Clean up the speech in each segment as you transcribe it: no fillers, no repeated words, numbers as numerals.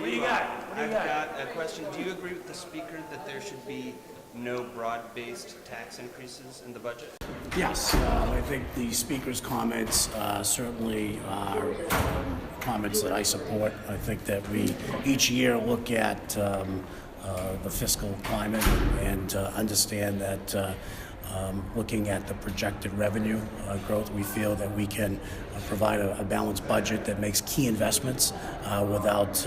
What do you got? I've got a question. Do you agree with the speaker that there should be no broad-based tax increases in the budget? Yes, I think the speaker's comments certainly are comments that I support. I think that we each year look at the fiscal climate and understand that looking at the projected revenue growth, we feel that we can provide a balanced budget that makes key investments without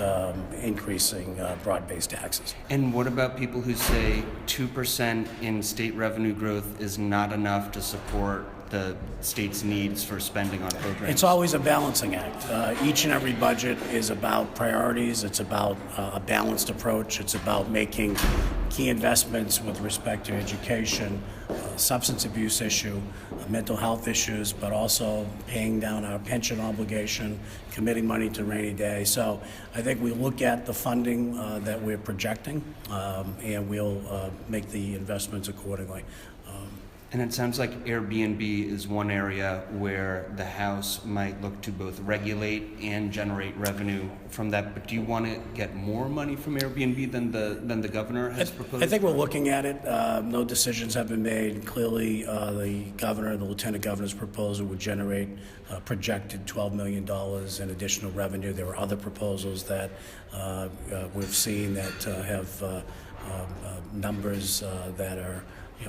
increasing broad-based taxes. And what about people who say 2% in state revenue growth is not enough to support the state's needs for spending on programs? It's always a balancing act. Each and every budget is about priorities. It's about a balanced approach. It's about making key investments with respect to education, substance abuse issue, mental health issues, but also paying down our pension obligation, committing money to rainy day. So I think we look at the funding that we're projecting, and we'll make the investments accordingly. And it sounds like Airbnb is one area where the House might look to both regulate and generate revenue from that. But do you want to get more money from Airbnb than the governor has proposed? I think we're looking at it. No decisions have been made. Clearly, the governor and the lieutenant governor's proposal would generate projected $12 million in additional revenue. There are other proposals that we've seen that have numbers that are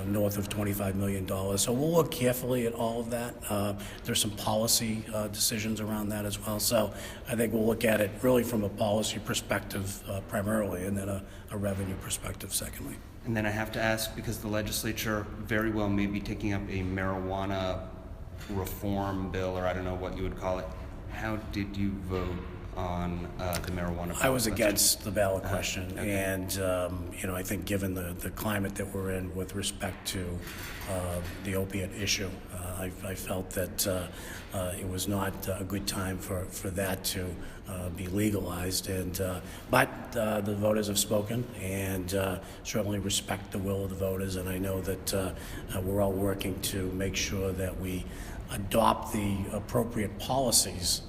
north of $25 million. So we'll look carefully at all of that. There's some policy decisions around that as well. So I think we'll look at it really from a policy perspective primarily, and then a revenue perspective secondly. And then I have to ask, because the legislature very well may be taking up a marijuana reform bill, or I don't know what you would call it. How did you vote on the marijuana bill? I was against the ballot question, okay. And I think given the climate that we're in with respect to the opiate issue, I felt that it was not a good time for that to be legalized. But the voters have spoken, and certainly respect the will of the voters. And I know that we're all working to make sure that we adopt the appropriate policies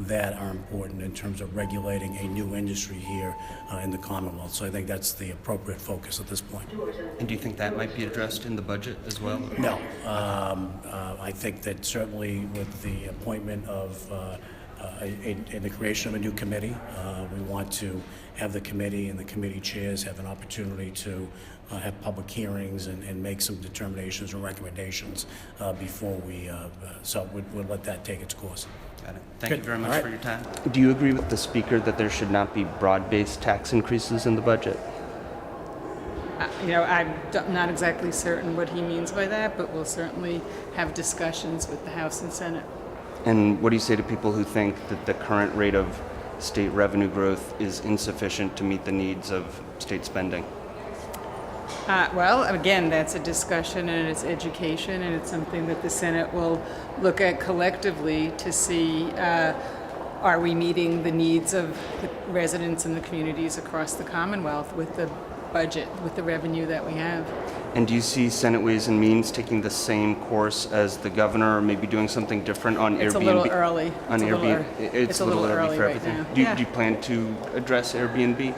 that are important in terms of regulating a new industry here in the Commonwealth. So I think that's the appropriate focus at this point. And do you think that might be addressed in the budget as well? No. I think that certainly with the appointment of in the creation of a new committee, we want to have the committee and the committee chairs have an opportunity to have public hearings and make some determinations or recommendations before we, so we'll let that take its course. Got it. Thank you very much for your time. Do you agree with the speaker that there should not be broad-based tax increases in the budget? I'm not exactly certain what he means by that, but we'll certainly have discussions with the House and Senate. And what do you say to people who think that the current rate of state revenue growth is insufficient to meet the needs of state spending? Well, again, that's a discussion, and it's education, and it's something that the Senate will look at collectively to see are we meeting the needs of the residents and the communities across the Commonwealth with the budget, with the revenue that we have. And do you see Senate Ways and Means taking the same course as the governor, or maybe doing something different on Airbnb? It's a little early. On Airbnb, it's a little early for everything. Right now. Do you plan to address Airbnb?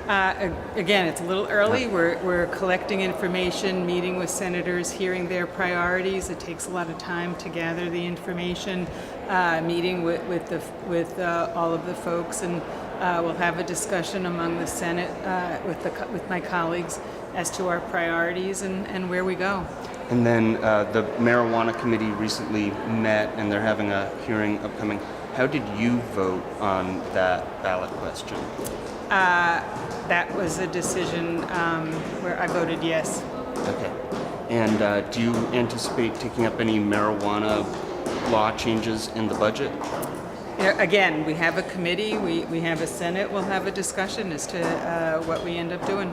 Again, it's a little early. We're collecting information, meeting with senators, hearing their priorities. It takes a lot of time to gather the information, meeting with all of the folks, and we'll have a discussion among the Senate with my colleagues as to our priorities and where we go. And then the marijuana committee recently met, and they're having a hearing upcoming. How did you vote on that ballot question? That was a decision where I voted yes. Okay. And do you anticipate taking up any marijuana law changes in the budget? Again, we have a committee, we have a Senate, we'll have a discussion as to what we end up doing.